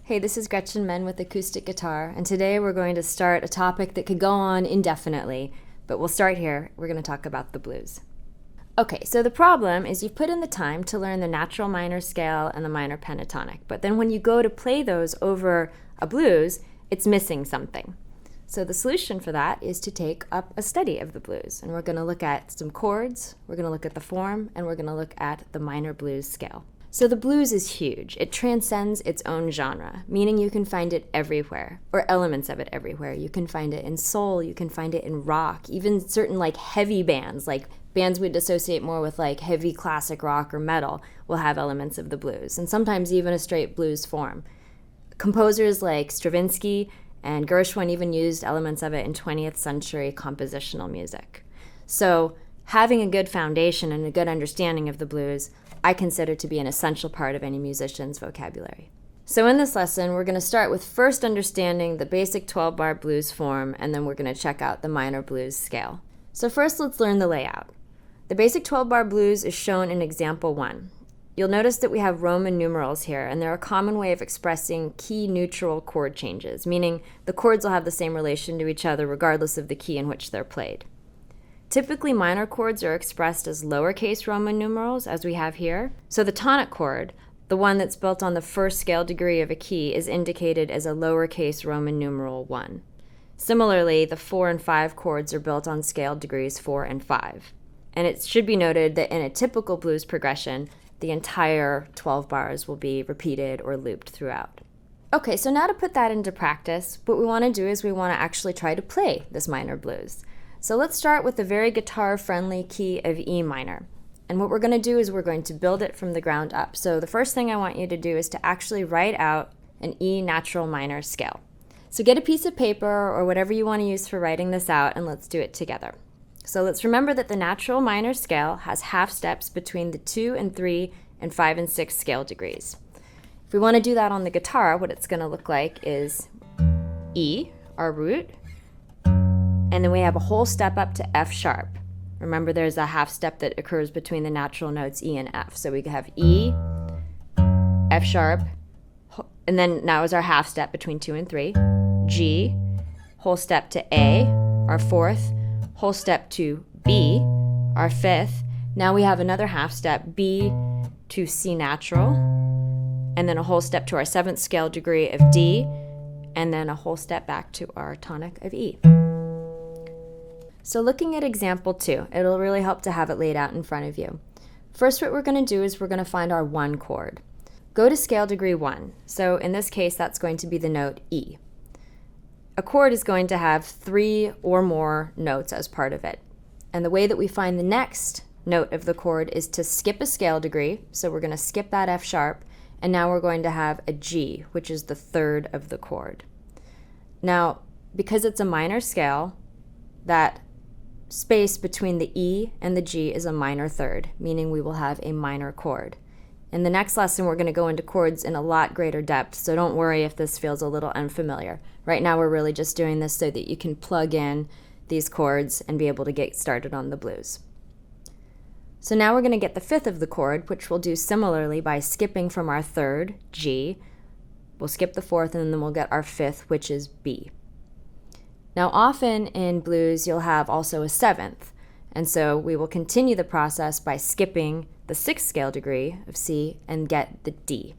Hey, this is Gretchen Men with Acoustic Guitar, and today we're going to start a topic that could go on indefinitely, but we'll start here. We're going to talk about the blues. Okay, so the problem is you've put in the time to learn the natural minor scale and the minor pentatonic, but then when you go to play those over a blues, it's missing something. So the solution for that is to take up a study of the blues, and we're going to look at some chords, we're going to look at the form, and we're going to look at the minor blues scale. So the blues is huge. It transcends its own genre, meaning you can find it everywhere, or elements of it everywhere. You can find it in soul, you can find it in rock, even certain heavy bands, like bands we'd associate more with heavy classic rock or metal will have elements of the blues, and sometimes even a straight blues form. Composers like Stravinsky and Gershwin even used elements of it in 20th century compositional music. So having a good foundation and a good understanding of the blues I consider to be an essential part of any musician's vocabulary. So in this lesson, we're going to start with first understanding the basic 12-bar blues form, and then we're going to check out the minor blues scale. So first, let's learn the layout. The basic 12-bar blues is shown in example 1. You'll notice that we have Roman numerals here, and they're a common way of expressing key neutral chord changes, meaning the chords will have the same relation to each other regardless of the key in which they're played. Typically, minor chords are expressed as lowercase Roman numerals, as we have here. So the tonic chord, the one that's built on the first scale degree of a key, is indicated as a lowercase Roman numeral 1. Similarly, the 4 and 5 chords are built on scale degrees 4 and 5. And it should be noted that in a typical blues progression, the entire 12 bars will be repeated or looped throughout. Okay, so now to put that into practice, what we want to do is we want to actually try to play this minor blues. So let's start with the very guitar-friendly key of E minor. And what we're going to do is we're going to build it from the ground up. So the first thing I want you to do is to actually write out an E natural minor scale. So get a piece of paper or whatever you want to use for writing this out, and let's do it together. So let's remember that the natural minor scale has half steps between the 2 and 3 and 5 and 6 scale degrees. If we want to do that on the guitar, what it's going to look like is E, our root, and then we have a whole step up to F sharp. Remember, there's a half step that occurs between the natural notes E and F. So we have E, F sharp, and then now is our half step between 2 and 3. G, whole step to A, our fourth, whole step to B, our fifth. Now we have another half step, B to C natural, and then a whole step to our 7th scale degree of D, and then a whole step back to our tonic of E. So looking at example 2, it'll really help to have it laid out in front of you. First, what we're going to do is we're going to find our 1 chord. Go to scale degree 1. So in this case, that's going to be the note E. A chord is going to have 3 or more notes as part of it. And the way that we find the next note of the chord is to skip a scale degree. So we're going to skip that F sharp, and now we're going to have a G, which is the 3rd of the chord. Now, because it's a minor scale, that space between the E and the G is a minor 3rd, meaning we will have a minor chord. In the next lesson, we're going to go into chords in a lot greater depth, so don't worry if this feels a little unfamiliar. Right now, we're really just doing this so that you can plug in these chords and be able to get started on the blues. So now we're going to get the 5th of the chord, which we'll do similarly by skipping from our 3rd, G. We'll skip the 4th, and then we'll get our 5th, which is B. Now, often in blues, you'll have also a 7th, and so we will continue the process by skipping the 6th scale degree of C and get the D.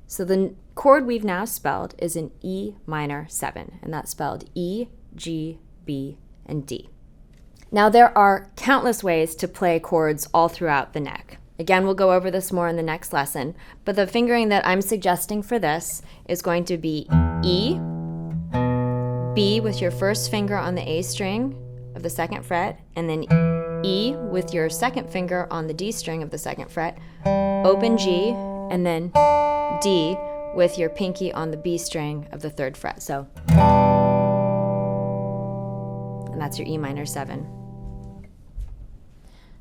So the chord we've now spelled is an E minor 7, and that's spelled E, G, B, and D. Now, there are countless ways to play chords all throughout the neck. Again, we'll go over this more in the next lesson, but the fingering that I'm suggesting for this is going to be E, B with your first finger on the A string of the 2nd fret, and then E with your 2nd finger on the D string of the 2nd fret, open G, and then D with your pinky on the B string of the 3rd fret. So, and that's your E minor 7.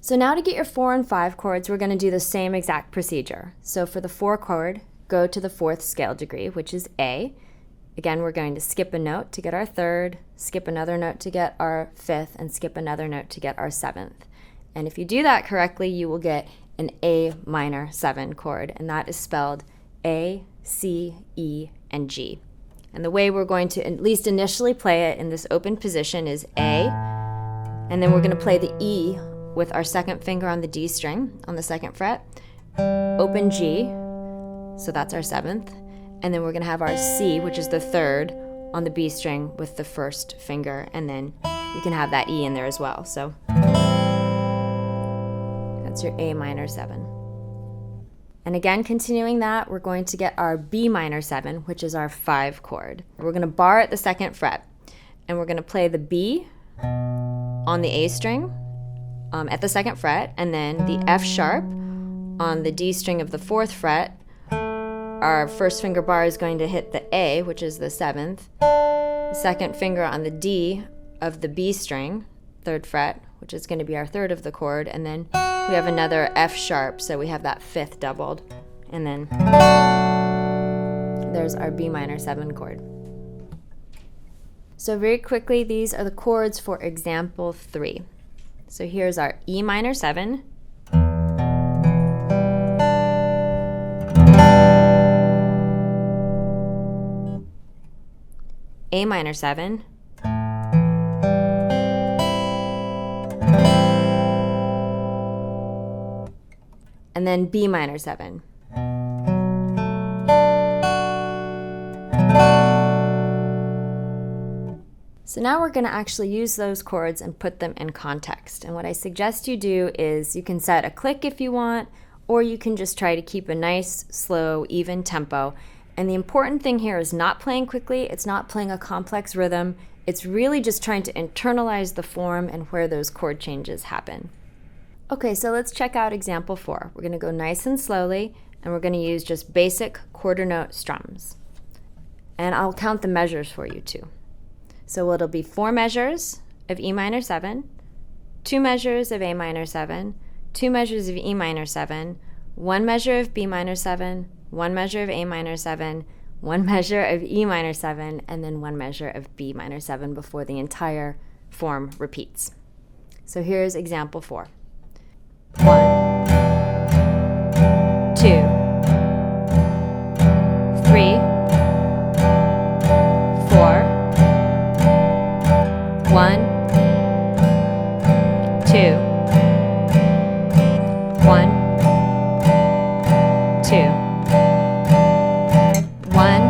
So now to get your 4 and 5 chords, we're going to do the same exact procedure. So for the 4 chord, go to the 4th scale degree, which is A. Again, we're going to skip a note to get our 3rd, skip another note to get our 5th, and skip another note to get our 7th. And if you do that correctly, you will get an A minor 7 chord, and that is spelled A, C, E, and G. And the way we're going to at least initially play it in this open position is A, and then we're going to play the E with our second finger on the D string on the second fret, open G, so that's our 7th, and then we're going to have our C, which is the 3rd, on the B string with the first finger, and then you can have that E in there as well. So that's your A minor 7. And again, continuing that, we're going to get our B minor 7, which is our 5 chord. We're going to bar at the 2nd fret, and we're going to play the B on the A string at the 2nd fret, and then the F sharp on the D string of the 4th fret. Our first finger bar is going to hit the A, which is the 7th, the second finger on the D of the B string, 3rd fret, which is going to be our 3rd of the chord, and then we have another F sharp, so we have that 5th doubled, and then there's our B minor 7 chord. So very quickly, these are the chords for example 3. So here's our E minor 7, A minor 7, and then B minor 7. So now we're going to actually use those chords and put them in context. And what I suggest you do is you can set a click if you want, or you can just try to keep a nice, slow, even tempo. And the important thing here is not playing quickly, it's not playing a complex rhythm, it's really just trying to internalize the form and where those chord changes happen. Okay, so let's check out example 4. We're going to go nice and slowly, and we're going to use just basic quarter note strums. And I'll count the measures for you too. So it'll be 4 measures of E minor 7, 2 measures of A minor 7, 2 measures of E minor 7, 1 measure of B minor 7, 1 measure of A minor 7, 1 measure of E minor 7, and then 1 measure of B minor 7 before the entire form repeats. So here's example 4. 1, 2, 3, 4, 1, 2, 1, 2. 1,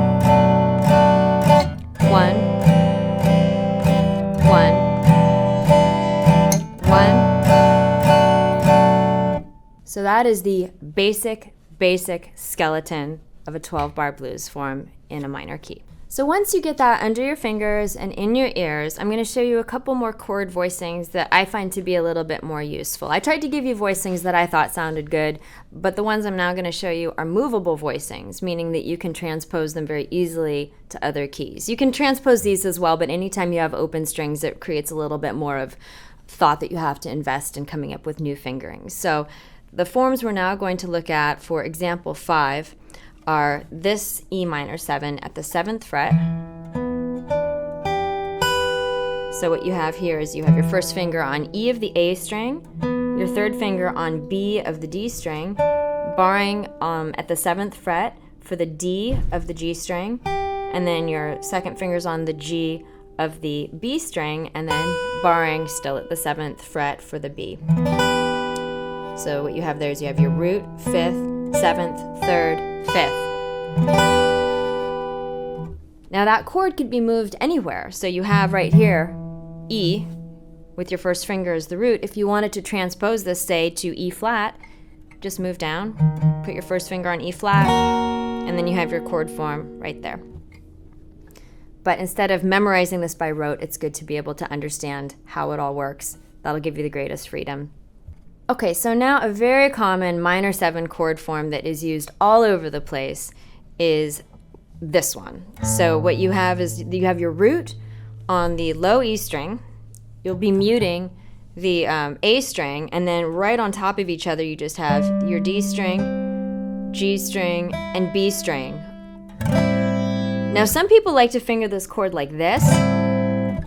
1, 1, 1. So that is the basic skeleton of a 12-bar blues form in a minor key. So once you get that under your fingers and in your ears, I'm going to show you a couple more chord voicings that I find to be a little bit more useful. I tried to give you voicings that I thought sounded good, but the ones I'm now going to show you are movable voicings, meaning that you can transpose them very easily to other keys. You can transpose these as well, but anytime you have open strings, it creates a little bit more of thought that you have to invest in coming up with new fingerings. So the forms we're now going to look at for example 5 are this E minor 7 at the 7th fret. So what you have here is you have your first finger on E of the A string, your third finger on B of the D string, barring at the 7th fret for the D of the G string, and then your second finger's on the G of the B string, and then barring still at the 7th fret for the B. So what you have there is you have your root, 5th, 7th, 3rd, 5th. Now that chord could be moved anywhere. So you have right here E with your first finger as the root. If you wanted to transpose this, say, to E flat, just move down, put your first finger on E flat, and then you have your chord form right there. But instead of memorizing this by rote, it's good to be able to understand how it all works. That'll give you the greatest freedom. Okay, so now a very common minor 7 chord form that is used all over the place is this one. So what you have is you have your root on the low E string. You'll be muting the A string, and then right on top of each other you just have your D string, G string, and B string. Now some people like to finger this chord like this.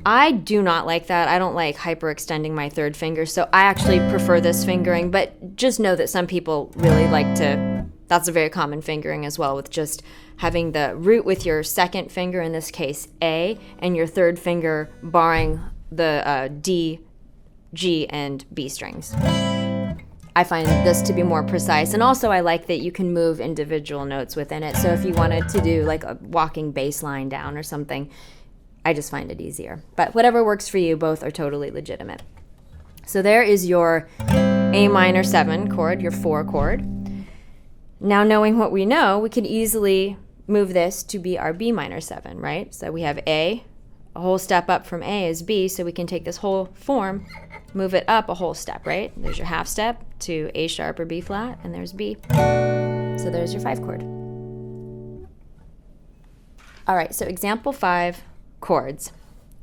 I do not like that. I don't like hyperextending my third finger, so I actually prefer this fingering, but just know that some people really like to That's a very common fingering as well, with just having the root with your second finger, in this case A, and your third finger barring the D, G, and B strings. I find this to be more precise, and also I like that you can move individual notes within it. So if you wanted to do like a walking bass line down or something, I just find it easier. But whatever works for you, both are totally legitimate. So there is your A minor 7 chord, your 4 chord. Now, knowing what we know, we can easily move this to be our B minor 7, right? So we have A whole step up from A is B, so we can take this whole form, move it up a whole step, right? There's your half step to A sharp or B flat, and there's B. So there's your 5 chord. All right, so example 5, chords.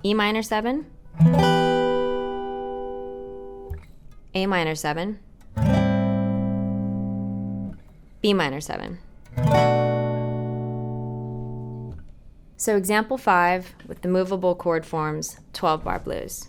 E minor 7, A minor 7, B minor 7. So example 5 with the movable chord forms, 12-bar blues.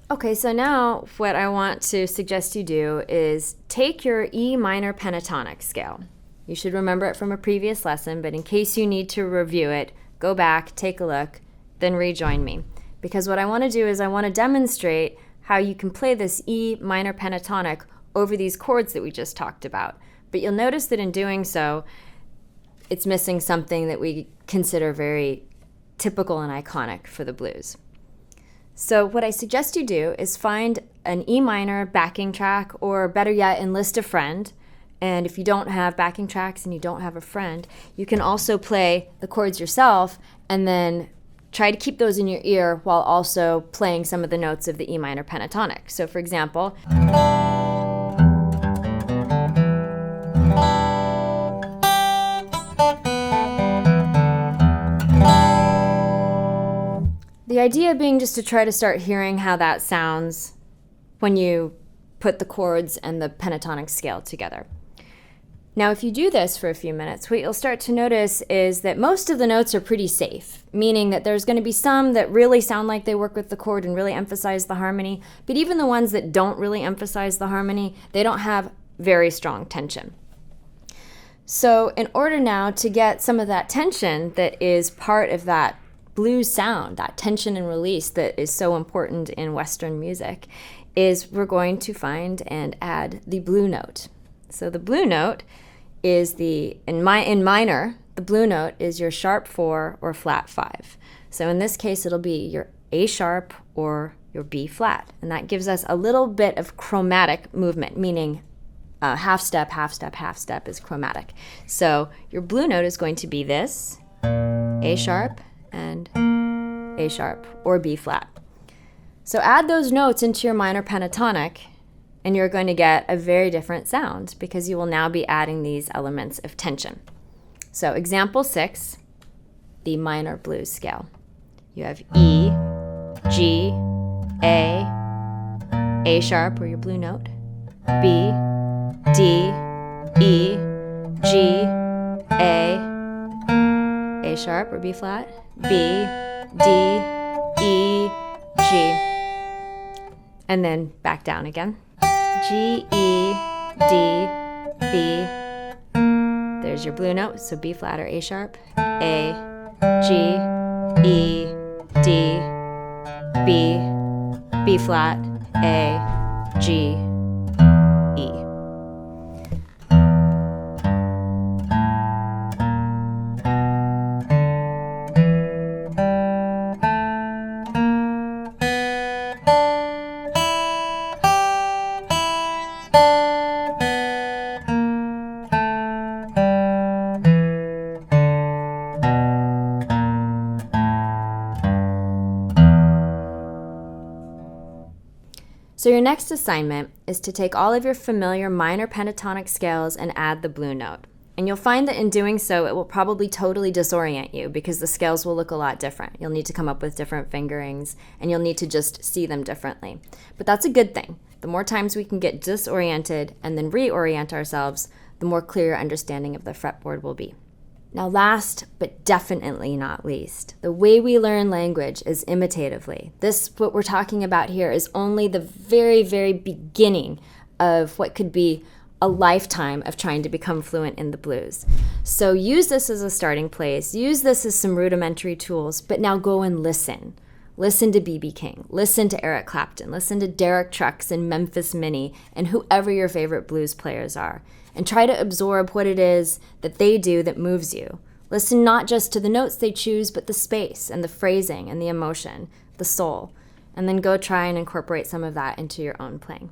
Okay, so now what I want to suggest you do is take your E minor pentatonic scale. You should remember it from a previous lesson, but in case you need to review it, go back, take a look, then rejoin me. Because what I want to do is I want to demonstrate how you can play this E minor pentatonic over these chords that we just talked about. But you'll notice that in doing so, it's missing something that we consider very typical and iconic for the blues. So what I suggest you do is find an E minor backing track, or better yet, enlist a friend. And if you don't have backing tracks and you don't have a friend, you can also play the chords yourself and then try to keep those in your ear while also playing some of the notes of the E minor pentatonic. So for example, the idea being just to try to start hearing how that sounds when you put the chords and the pentatonic scale together. Now, if you do this for a few minutes, what you'll start to notice is that most of the notes are pretty safe, meaning that there's going to be some that really sound like they work with the chord and really emphasize the harmony, but even the ones that don't really emphasize the harmony, they don't have very strong tension. So in order now to get some of that tension that is part of that blues sound, that tension and release that is so important in Western music, is we're going to find and add the blue note. So the blue note is in minor, the blue note is your sharp 4 or flat 5. So in this case, it'll be your A sharp or your B flat. And that gives us a little bit of chromatic movement, meaning half step, half step, half step is chromatic. So your blue note is going to be this, A sharp, and A sharp or B flat. So add those notes into your minor pentatonic and you're going to get a very different sound because you will now be adding these elements of tension. So example 6, the minor blues scale. You have E, G, A sharp or your blue note, B, D, E, G, A sharp or B flat, B, D, E, G, and then back down again. G, E, D, B, there's your blue note, so B flat or A sharp, A, G, E, D, B, B flat, A, G, E. So your next assignment is to take all of your familiar minor pentatonic scales and add the blue note. And you'll find that in doing so, it will probably totally disorient you because the scales will look a lot different. You'll need to come up with different fingerings, and you'll need to just see them differently. But that's a good thing. The more times we can get disoriented and then reorient ourselves, the more clear understanding of the fretboard will be. Now, last but definitely not least, the way we learn language is imitatively. What we're talking about here, is only the very, very beginning of what could be a lifetime of trying to become fluent in the blues. So use this as a starting place, use this as some rudimentary tools, but now go and listen. Listen to B.B. King, listen to Eric Clapton, listen to Derek Trucks and Memphis Minnie, and whoever your favorite blues players are, and try to absorb what it is that they do that moves you. Listen not just to the notes they choose, but the space and the phrasing and the emotion, the soul, and then go try and incorporate some of that into your own playing.